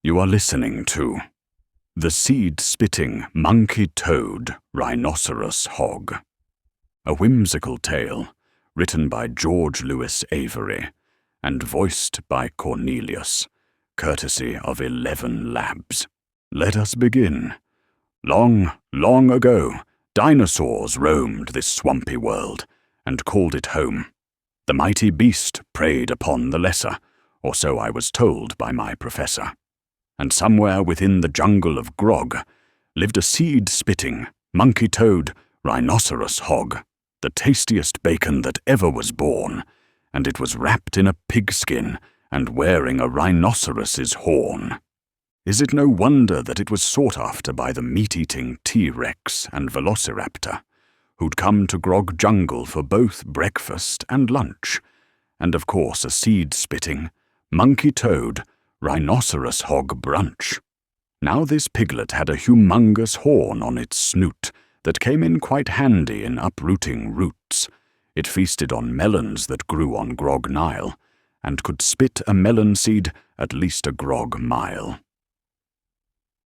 You are listening to The Seed-Spitting Monkey-Toad Rhinoceros Hog, a whimsical tale written by George Lewis Avery and voiced by Cornelius, courtesy of 11 Labs. Let us begin. Long, long ago, dinosaurs roamed this swampy world and called it home. The mighty beast preyed upon the lesser, or so I was told by my professor. And somewhere within the jungle of Grog lived a seed-spitting, monkey-toad, rhinoceros hog, the tastiest bacon that ever was born, and it was wrapped in a pigskin and wearing a rhinoceros's horn. Is it no wonder that it was sought after by the meat-eating T-Rex and Velociraptor, who'd come to Grog Jungle for both breakfast and lunch, and of course a seed-spitting, monkey-toad, rhinoceros hog brunch. Now this piglet had a humongous horn on its snoot that came in quite handy in uprooting roots. It feasted on melons that grew on Grog Nile, and could spit a melon seed at least a Grog mile.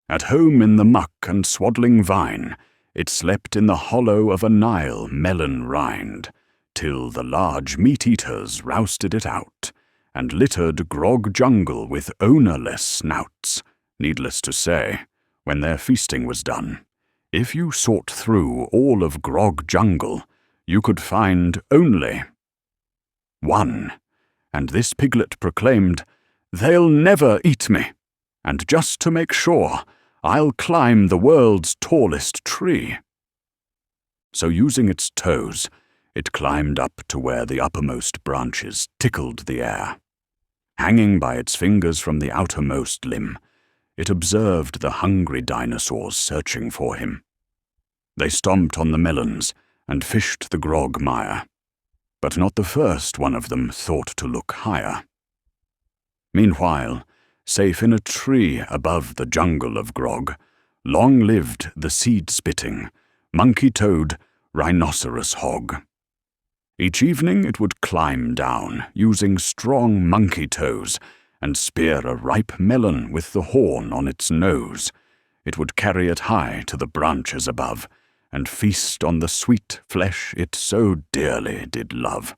At home in the muck and swaddling vine, it slept in the hollow of a Nile melon rind, till the large meat-eaters rousted it out, and littered Grog Jungle with ownerless snouts. Needless to say, when their feasting was done, if you sought through all of Grog Jungle, you could find only one, and this piglet proclaimed, "They'll never eat me, and just to make sure, I'll climb the world's tallest tree." So using its toes, it climbed up to where the uppermost branches tickled the air. Hanging by its fingers from the outermost limb, it observed the hungry dinosaurs searching for him. They stomped on the melons and fished the grog mire, but not the first one of them thought to look higher. Meanwhile, safe in a tree above the jungle of Grog, long lived the seed-spitting, monkey-toad, rhinoceros hog. Each evening it would climb down, using strong monkey toes, and spear a ripe melon with the horn on its nose. It would carry it high to the branches above, and feast on the sweet flesh it so dearly did love.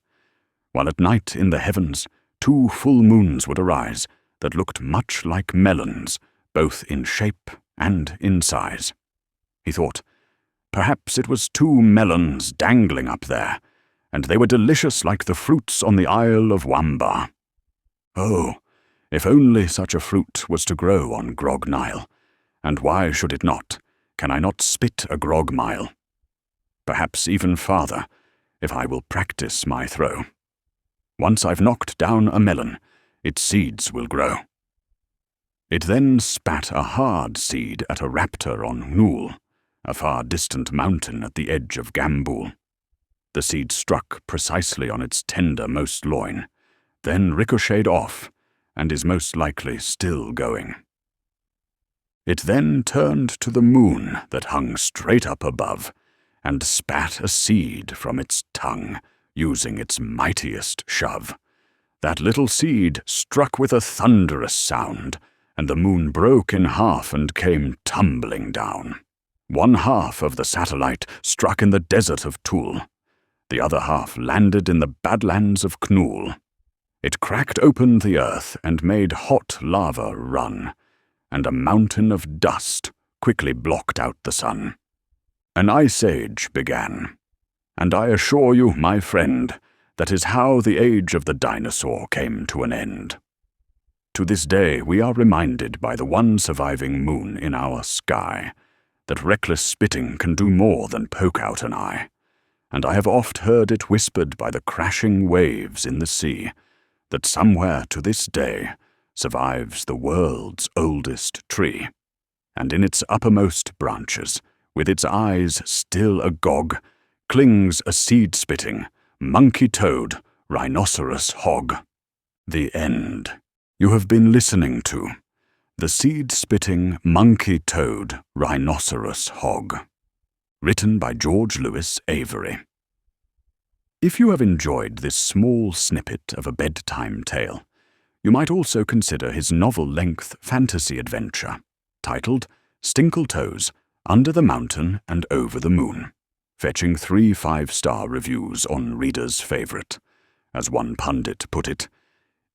While at night in the heavens 2 full moons would arise that looked much like melons, both in shape and in size. He thought, perhaps it was 2 melons dangling up there, and they were delicious like the fruits on the Isle of Wamba. Oh, if only such a fruit was to grow on Grog Nile, and why should it not? Can I not spit a grog mile? Perhaps even farther, if I will practice my throw. Once I've knocked down a melon, its seeds will grow. It then spat a hard seed at a raptor on Nool, a far distant mountain at the edge of Gambool. The seed struck precisely on its tendermost loin, then ricocheted off, and is most likely still going. It then turned to the moon that hung straight up above, and spat a seed from its tongue, using its mightiest shove. That little seed struck with a thunderous sound, and the moon broke in half and came tumbling down. 1/2 of the satellite struck in the desert of Tool. The other half landed in the badlands of Knool. It cracked open the earth and made hot lava run, and a mountain of dust quickly blocked out the sun. An ice age began, and I assure you, my friend, that is how the age of the dinosaur came to an end. To this day we are reminded by the one surviving moon in our sky that reckless spitting can do more than poke out an eye, and I have oft heard it whispered by the crashing waves in the sea that somewhere to this day survives the world's oldest tree, and in its uppermost branches, with its eyes still agog, clings a seed-spitting, monkey-toad, rhinoceros hog. The end. You have been listening to The Seed-Spitting, Monkey-Toad, Rhinoceros Hog, written by George Lewis Avery. If you have enjoyed this small snippet of a bedtime tale, You might also consider his novel-length fantasy adventure, titled Stinkletoes, Under the Mountain and Over the Moon, fetching 3 5-star reviews on Reader's Favorite. As one pundit put it,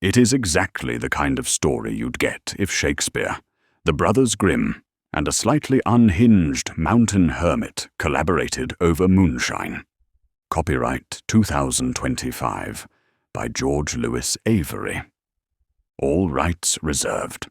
"It is exactly the kind of story you'd get if Shakespeare, the Brothers Grimm, and a slightly unhinged mountain hermit collaborated over moonshine." Copyright 2025 by George Lewis Avery. All rights reserved.